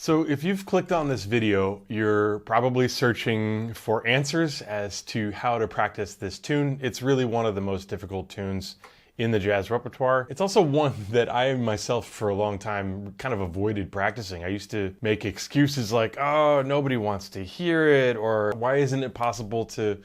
So if you've clicked on this video, you're probably searching for answers as to how to practice this tune. It's really one of the most difficult tunes in the jazz repertoire. It's also one that I myself for a long time kind of avoided practicing. I used to make excuses like, oh, nobody wants to hear it, or why isn't it possible to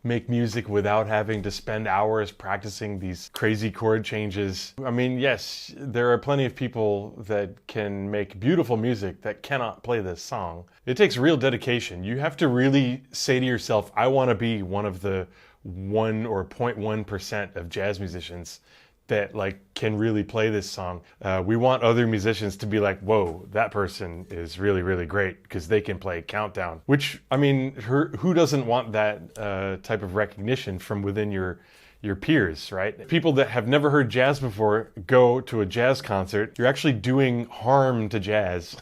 make music without having to spend hours practicing these crazy chord changes. I mean, yes, there are plenty of people that can make beautiful music that cannot play this song. It takes real dedication. You have to really say to yourself, I want to be one of the 1 or 0.1% of jazz musicians that can really play this song. We want other musicians to be like, whoa, that person is really, really great because they can play Countdown. Which, I mean, who doesn't want that type of recognition from within your peers, right? People that have never heard jazz before go to a jazz concert. You're actually doing harm to jazz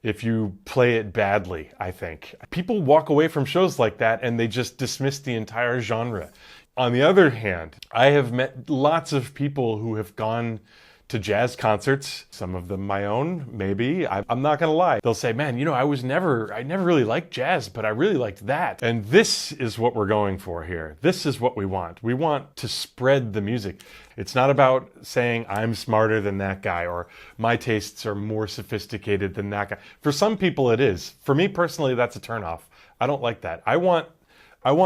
if you play it badly, I think. People walk away from shows like that and they just dismiss the entire genre. On the other hand, I have met lots of people who have gone to jazz concerts, some of them my own, maybe. I'm not gonna lie. They'll say, man, you know, I never really liked jazz, but I really liked that. And this is what we're going for here. This is what we want. We want to spread the music. It's not about saying I'm smarter than that guy or my tastes are more sophisticated than that guy. For some people it is. For me personally, that's a turnoff. I don't like that. I want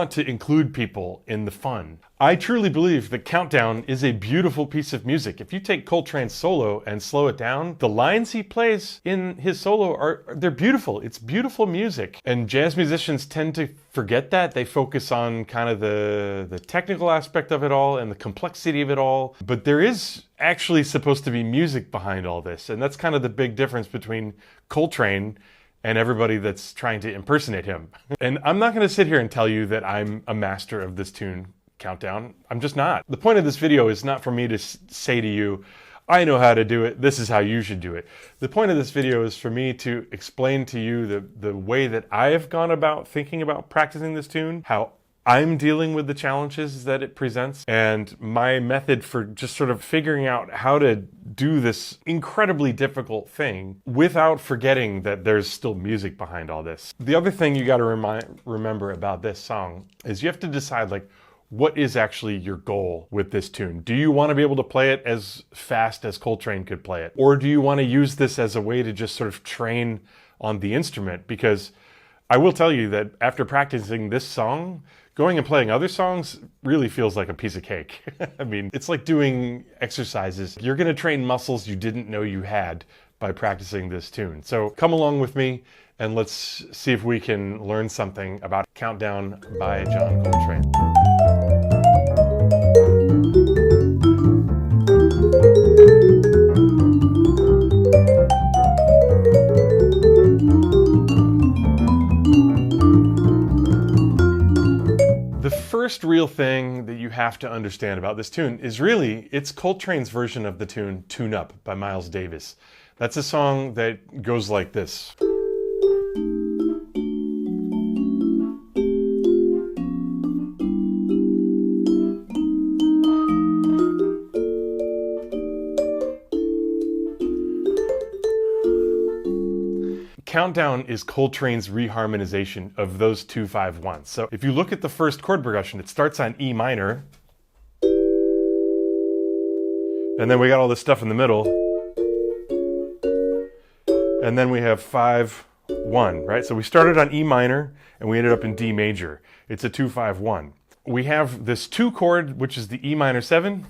to include people in the fun. I truly believe that Countdown is a beautiful piece of music. If you take Coltrane's solo and slow it down, the lines he plays in his solo they're beautiful. It's beautiful music. And jazz musicians tend to forget that. They focus on kind of the technical aspect of it all and the complexity of it all. But there is actually supposed to be music behind all this. And that's kind of the big difference between Coltrane and everybody that's trying to impersonate him. And I'm not gonna sit here and tell you that I'm a master of this tune, Countdown. I'm just not. The point of this video is not for me to say to you, I know how to do it, this is how you should do it. The point of this video is for me to explain to you the way that I've gone about thinking about practicing this tune, how I'm dealing with the challenges that it presents, and my method for just sort of figuring out how to do this incredibly difficult thing without forgetting that there's still music behind all this. The other thing you got to remember about this song is you have to decide what is actually your goal with this tune? Do you want to be able to play it as fast as Coltrane could play it? Or do you want to use this as a way to just sort of train on the instrument? Because I will tell you that after practicing this song, going and playing other songs really feels like a piece of cake. I mean, it's like doing exercises. You're gonna train muscles you didn't know you had by practicing this tune. So come along with me and let's see if we can learn something about Countdown by John Coltrane. The first real thing that you have to understand about this tune is really, it's Coltrane's version of the tune Tune Up by Miles Davis. That's a song that goes like this. Countdown is Coltrane's reharmonization of those 2-5-1s. So if you look at the first chord progression, it starts on E minor, and then we got all this stuff in the middle, and then we have 5-1, right? So we started on E minor, and we ended up in D major. It's a 2-5-1. We have this 2 chord, which is the E minor 7,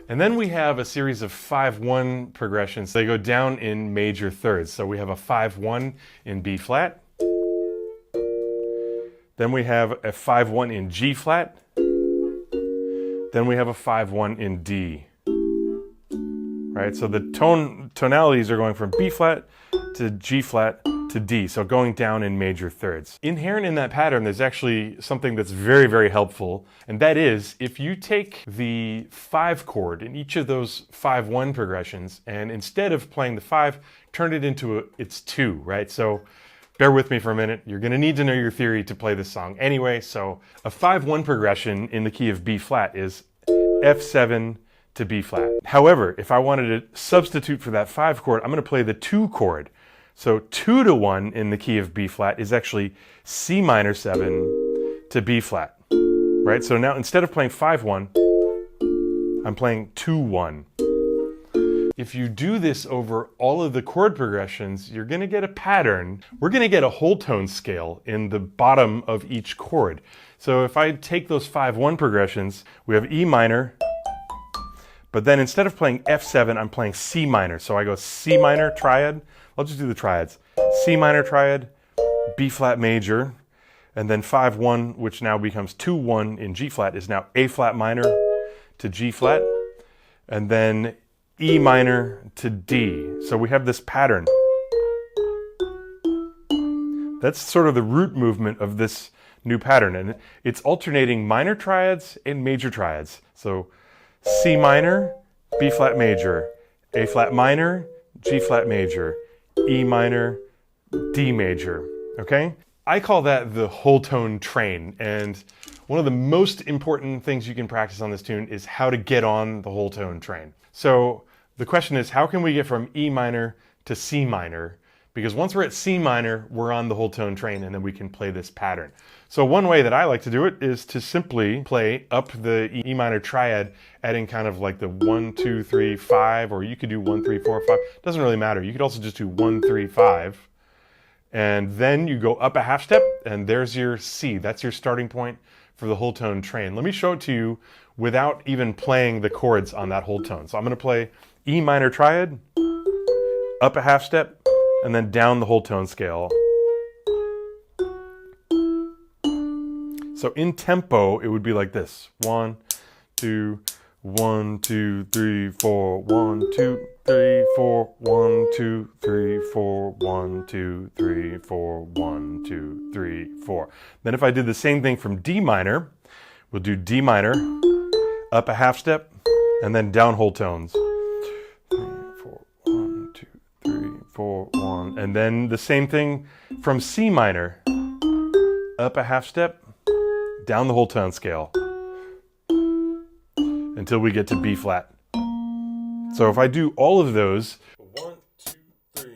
and then we have a series of 5-1 progressions. They go down in major thirds. So we have a 5-1 in B flat. Then we have a 5-1 in G flat. Then we have a 5-1 in D. Right? So the tonalities are going from B flat to G flat to D, so going down in major thirds. Inherent in that pattern, there's actually something that's very, very helpful, and that is if you take the 5 chord in each of those 5-1 progressions, and instead of playing the 5, turn it into its 2, right? So bear with me for a minute. You're gonna need to know your theory to play this song anyway. So a 5-1 progression in the key of B flat is F7 to B flat. However, if I wanted to substitute for that 5 chord, I'm gonna play the 2 chord. So 2 to 1 in the key of B flat is actually C minor 7 to B flat, right? So now instead of playing 5-1, I'm playing 2-1. If you do this over all of the chord progressions, you're going to get a pattern. We're going to get a whole tone scale in the bottom of each chord. So if I take those 5-1 progressions, we have E minor, but then instead of playing F7, I'm playing C minor. So I go C minor triad. I'll just do the triads. C minor triad, B flat major, and then 5-1, which now becomes 2-1 in G flat, is now A flat minor to G flat, and then E minor to D. So we have this pattern. That's sort of the root movement of this new pattern, and it's alternating minor triads and major triads. So C minor, B flat major, A flat minor, G flat major, E minor, D major, okay? I call that the whole tone train, and one of the most important things you can practice on this tune is how to get on the whole tone train. So the question is, how can we get from E minor to C minor? Because once we're at C minor, we're on the whole tone train, and then we can play this pattern. So one way that I like to do it is to simply play up the E minor triad, adding kind of like the 1, 2, 3, 5, or you could do 1, 3, 4, 5. Doesn't really matter. You could also just do 1, 3, 5. And then you go up a half step, and there's your C. That's your starting point for the whole tone train. Let me show it to you without even playing the chords on that whole tone. So I'm going to play E minor triad, up a half step, and then down the whole tone scale. So in tempo, it would be like this. 1, 2, 1, 2, 3, 4, 1, 2, 3, 4, 1, 2, 3, 4, 1, 2, 3, 4, 1, 2, 3, 4. Then if I did the same thing from D minor, we'll do D minor, up a half step, and then down whole tones. 3, 4, 1, 2, 3, 4, 1. And then the same thing from C minor, up a half step, down the whole tone scale, until we get to B flat. So if I do all of those, 1, 2, 3.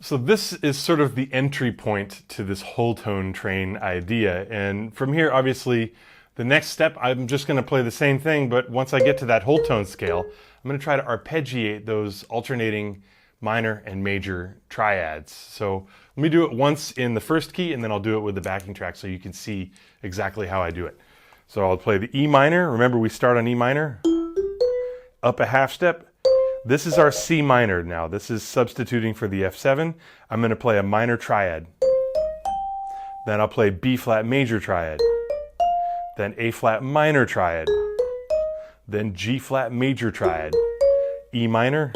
So this is sort of the entry point to this whole tone train idea. And from here, obviously, the next step, I'm just going to play the same thing, but once I get to that whole tone scale, I'm going to try to arpeggiate those alternating minor and major triads. So let me do it once in the first key, and then I'll do it with the backing track so you can see exactly how I do it. So I'll play the E minor. Remember, we start on E minor, up a half step. This is our C minor now. This is substituting for the F7. I'm going to play a minor triad. Then I'll play B flat major triad. Then A flat minor triad. Then G flat major triad. E minor,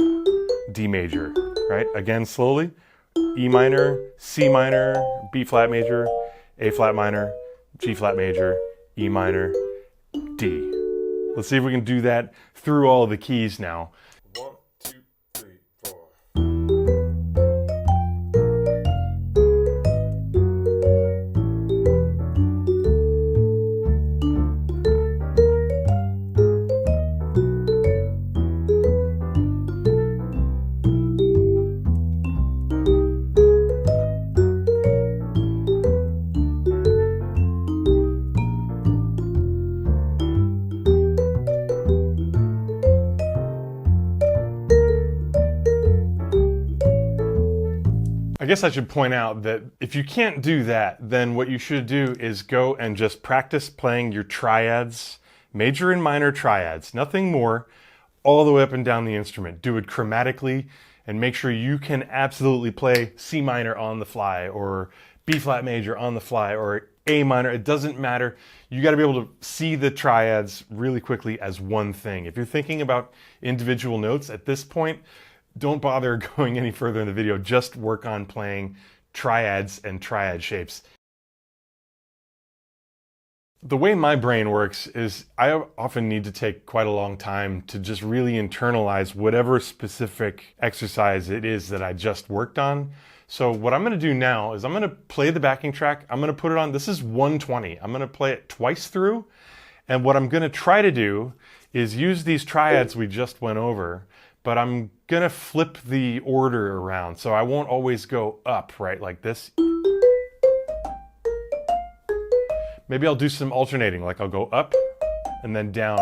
D major, right? Again, slowly. E minor, C minor, B flat major, A flat minor, G flat major, E minor, D. Let's see if we can do that through all of the keys now. I guess I should point out that if you can't do that, then what you should do is go and just practice playing your triads, major and minor triads, nothing more, all the way up and down the instrument. Do it chromatically and make sure you can absolutely play C minor on the fly or B flat major on the fly or A minor. It doesn't matter. You got to be able to see the triads really quickly as one thing. If you're thinking about individual notes at this point, don't bother going any further in the video. Just work on playing triads and triad shapes. The way my brain works is I often need to take quite a long time to just really internalize whatever specific exercise it is that I just worked on. So what I'm going to do now is I'm going to play the backing track. I'm going to put it on. This is 120. I'm going to play it twice through. And what I'm going to try to do is use these triads we just went over, but I'm going to flip the order around. So I won't always go up, right, like this. Maybe I'll do some alternating, like I'll go up and then down.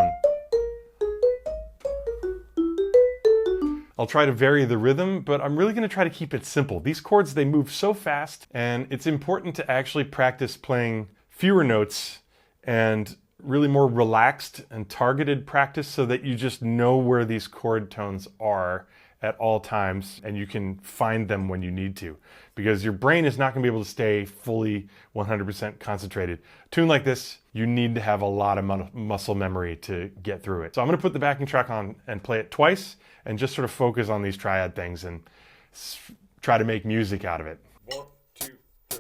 I'll try to vary the rhythm, but I'm really going to try to keep it simple. These chords, they move so fast, and it's important to actually practice playing fewer notes and really more relaxed and targeted practice so that you just know where these chord tones are at all times and you can find them when you need to, because your brain is not going to be able to stay fully 100% concentrated. A tune like this, you need to have a lot of muscle memory to get through it. So I'm going to put the backing track on and play it twice and just sort of focus on these triad things and try to make music out of it. 1, 2, 3.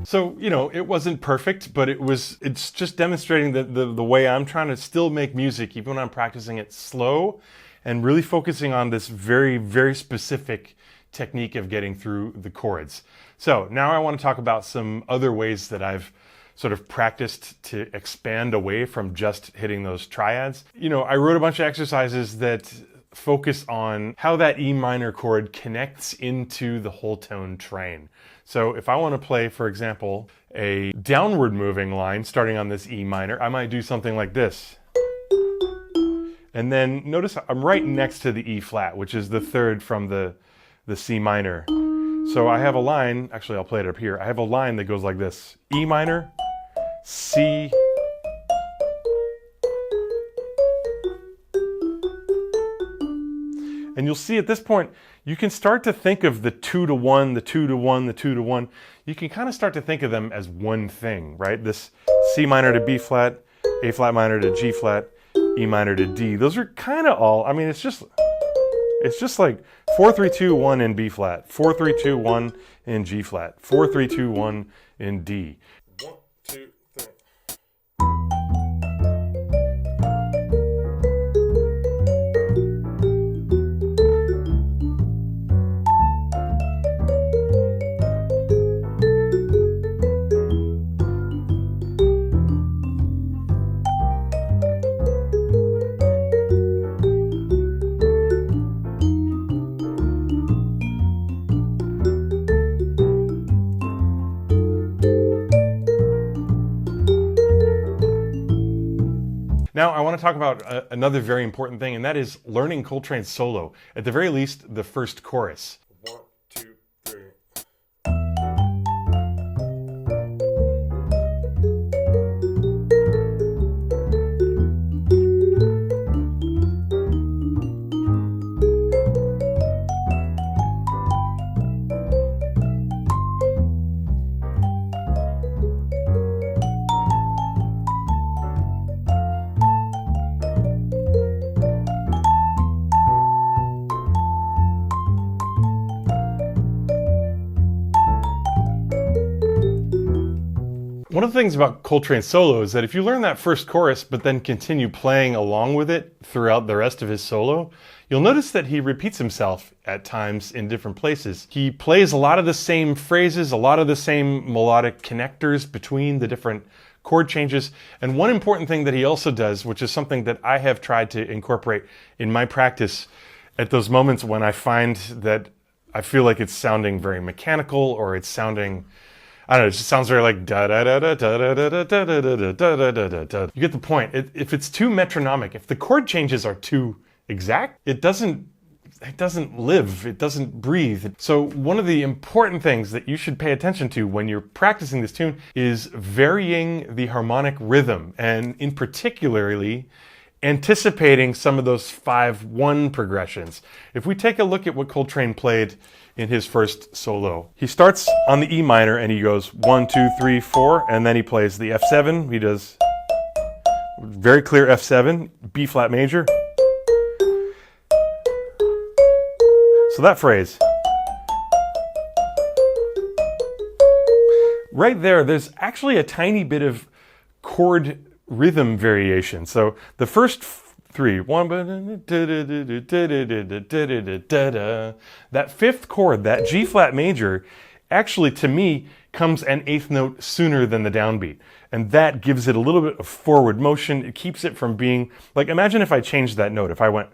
So, you know, it wasn't perfect, but it's just demonstrating that the way I'm trying to still make music, even when I'm practicing it slow and really focusing on this very, very specific technique of getting through the chords. So now I want to talk about some other ways that I've sort of practiced to expand away from just hitting those triads. You know, I wrote a bunch of exercises that focus on how that E minor chord connects into the whole tone train. So if I want to play, for example, a downward moving line starting on this E minor, I might do something like this. And then notice I'm right next to the E flat, which is the third from the C minor. So I have a line, actually I'll play it up here. I have a line that goes like this: E minor, C, and you'll see at this point, you can start to think of the 2 to 1, the 2 to 1, the 2 to 1. You can kind of start to think of them as one thing, right? This C minor to B flat, A flat minor to G flat, E minor to D. Those are kind of all, I mean, it's just like 4, 3, 2, 1 in B flat, 4, 3, 2, 1 in G flat, 4, 3, 2, 1 in D. 1, 2, 3. Now, I want to talk about another very important thing, and that is learning Coltrane's solo. At the very least, the first chorus. 1, 2, 3. One of the things about Coltrane solo is that if you learn that first chorus but then continue playing along with it throughout the rest of his solo, you'll notice that he repeats himself at times in different places. He plays a lot of the same phrases, a lot of the same melodic connectors between the different chord changes. And one important thing that he also does, which is something that I have tried to incorporate in my practice at those moments when I find that I feel like it's sounding very mechanical, or it's sounding, I don't know, it just sounds very like da da da da da da da da da da da da da da. You get the point. If it's too metronomic, if the chord changes are too exact, it doesn't live, it doesn't breathe. So one of the important things that you should pay attention to when you're practicing this tune is varying the harmonic rhythm, and in particularly anticipating some of those 5-1 progressions. If we take a look at what Coltrane played in his first solo, he starts on the E minor and he goes 1, 2, 3, 4, and then he plays the F7. He does very clear F7, B flat major. So that phrase, right there's actually a tiny bit of chord rhythm variation. So the first three, that fifth chord, that G flat major, actually to me comes an eighth note sooner than the downbeat. And that gives it a little bit of forward motion. It keeps it from being, like, imagine if I changed that note, if I went,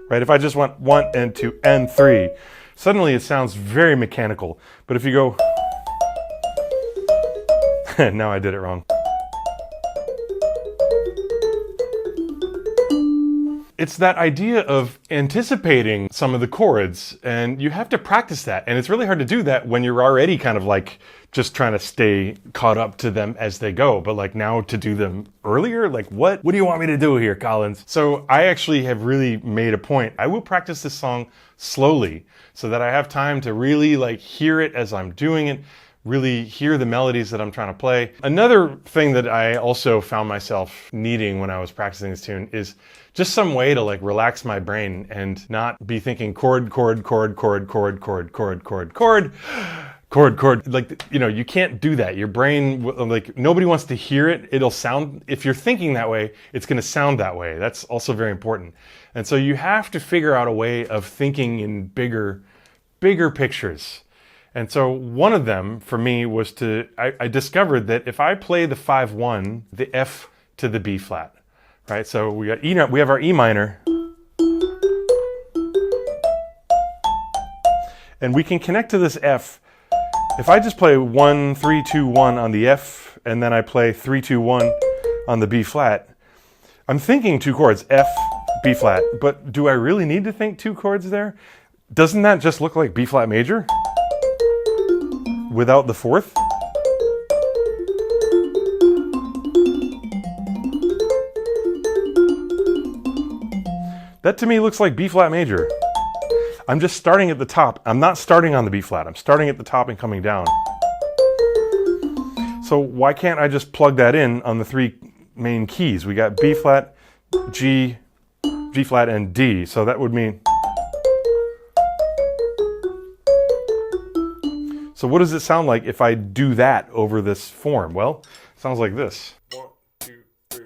right, if I just went 1 and 2 and 3, suddenly it sounds very mechanical. But if you go, now I did it wrong. It's that idea of anticipating some of the chords, and you have to practice that. And it's really hard to do that when you're already kind of like just trying to stay caught up to them as they go. But like now to do them earlier, like what do you want me to do here, Collins? So I actually have really made a point. I will practice this song slowly so that I have time to really like hear it as I'm doing it, really hear the melodies that I'm trying to play. Another thing that I also found myself needing when I was practicing this tune is just some way to like relax my brain and not be thinking chord, chord, chord, chord, chord, chord, chord, chord, chord, chord, chord. Like, you know, you can't do that. Your brain, like, nobody wants to hear it. It'll sound, if you're thinking that way, it's going to sound that way. That's also very important. And so you have to figure out a way of thinking in bigger pictures. And so one of them for me was I discovered that if I play the 5-1, the F to the B flat, right? So we have our E minor, and we can connect to this F. If I just play 1, 3, 2, 1 on the F, and then I play 3, 2, 1 on the B flat, I'm thinking two chords, F, B flat, but do I really need to think two chords there? Doesn't that just look like B flat major without the fourth? That to me looks like B flat major. I'm just starting at the top. I'm not starting on the B flat. I'm starting at the top and coming down. So why can't I just plug that in on the three main keys? We got B flat, G, G flat, and D. So that would mean, so what does it sound like if I do that over this form? Well, it sounds like this. 1, 2, 3.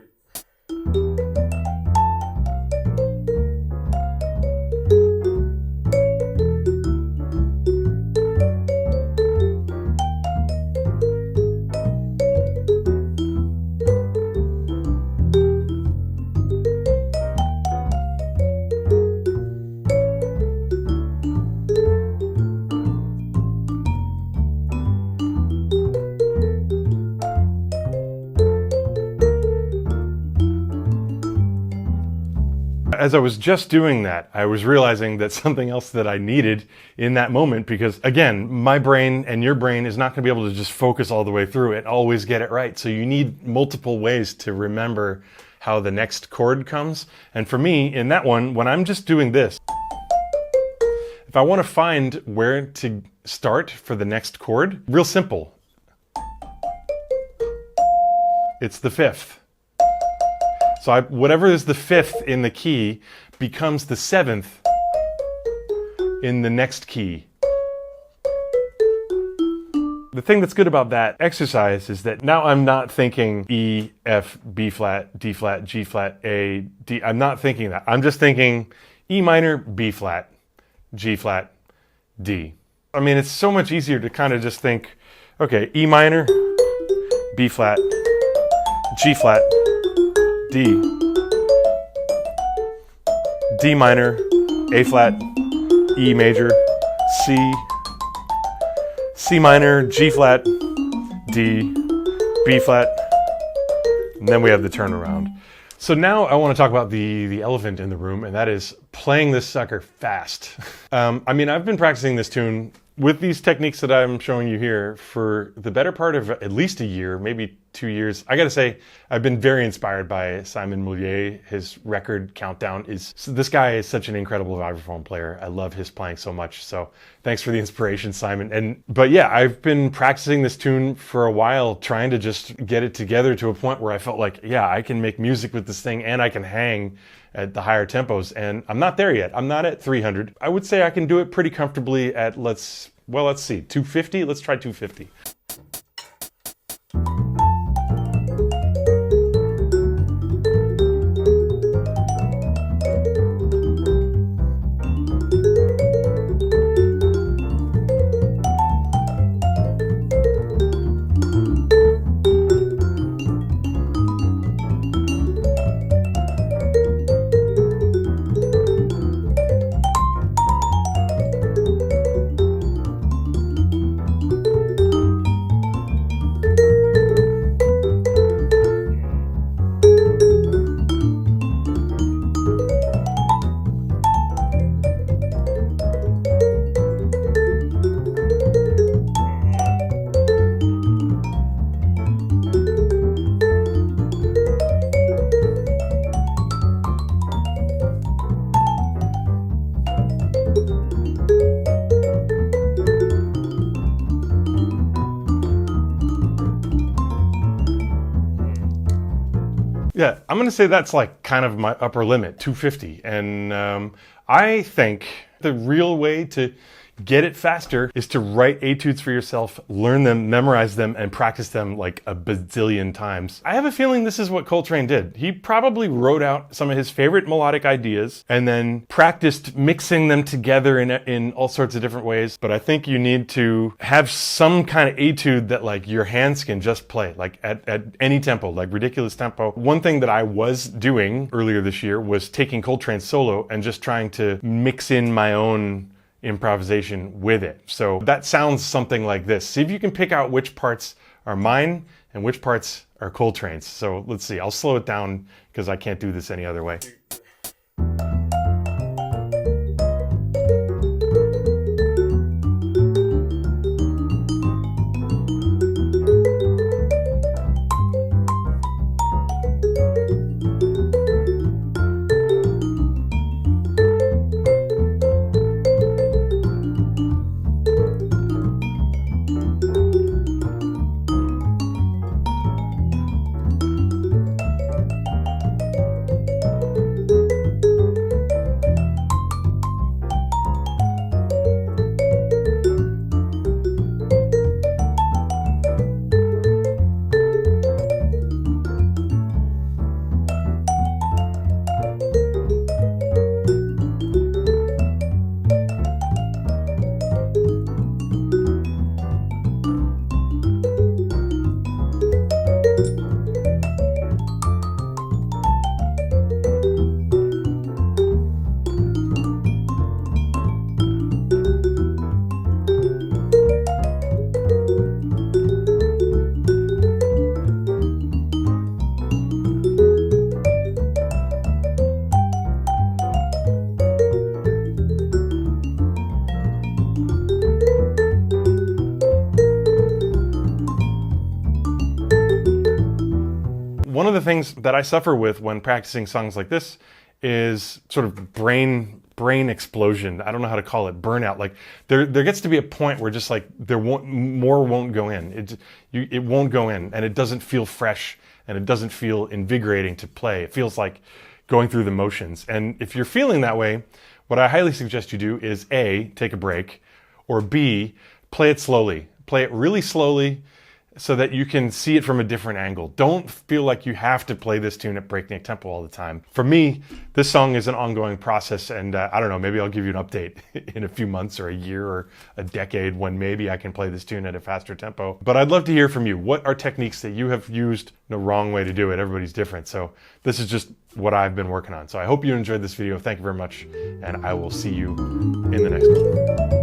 As I was just doing that, I was realizing that something else that I needed in that moment, because again, my brain and your brain is not going to be able to just focus all the way through it, always get it right. So you need multiple ways to remember how the next chord comes. And for me, in that one, when I'm just doing this, if I want to find where to start for the next chord, real simple. It's the fifth. So whatever is the fifth in the key becomes the seventh in the next key. The thing that's good about that exercise is that now I'm not thinking E, F, B flat, D flat, G flat, A, D. I'm not thinking that. I'm just thinking E minor, B flat, G flat, D. I mean, it's so much easier to kind of just think, okay, E minor, B flat, G flat, D, D minor, A flat, E major, C, C minor, G flat, D, B flat, and then we have the turnaround. So now I want to talk about the elephant in the room, and that is playing this sucker fast. I mean, I've been practicing this tune with these techniques that I'm showing you here for the better part of at least a year, maybe 2 years. I gotta say, I've been very inspired by Simon Moulier. His record Countdown this guy is such an incredible vibraphone player. I love his playing so much. So thanks for the inspiration, Simon. But yeah, I've been practicing this tune for a while, trying to just get it together to a point where I felt like, yeah, I can make music with this thing and I can hang at the higher tempos. And I'm not there yet. I'm not at 300. I would say I can do it pretty comfortably at, let's see, 250. Let's try 250. Yeah, I'm going to say that's like kind of my upper limit, 250. And I think the real way to get it faster is to write etudes for yourself, learn them, memorize them, and practice them like a bazillion times. I have a feeling this is what Coltrane did. He probably wrote out some of his favorite melodic ideas and then practiced mixing them together in all sorts of different ways. But I think you need to have some kind of etude that like your hands can just play, like at any tempo, like ridiculous tempo. One thing that I was doing earlier this year was taking Coltrane's solo and just trying to mix in my own improvisation with it. So that sounds something like this. See if you can pick out which parts are mine and which parts are Coltrane's. So let's see, I'll slow it down because I can't do this any other way. One of the things that I suffer with when practicing songs like this is sort of brain explosion. I don't know how to call it, burnout. Like there gets to be a point where just like more won't go in. It won't go in, and it doesn't feel fresh, and it doesn't feel invigorating to play. It feels like going through the motions. And if you're feeling that way, what I highly suggest you do is A, take a break, or B, play it slowly. play it really slowly so that you can see it from a different angle. Don't feel like you have to play this tune at breakneck tempo all the time. For me, this song is an ongoing process, and I don't know, maybe I'll give you an update in a few months or a year or a decade when maybe I can play this tune at a faster tempo. But I'd love to hear from you. What are techniques that you have used? No wrong way to do it. Everybody's different. So this is just what I've been working on. So I hope you enjoyed this video. Thank you very much, and I will see you in the next one.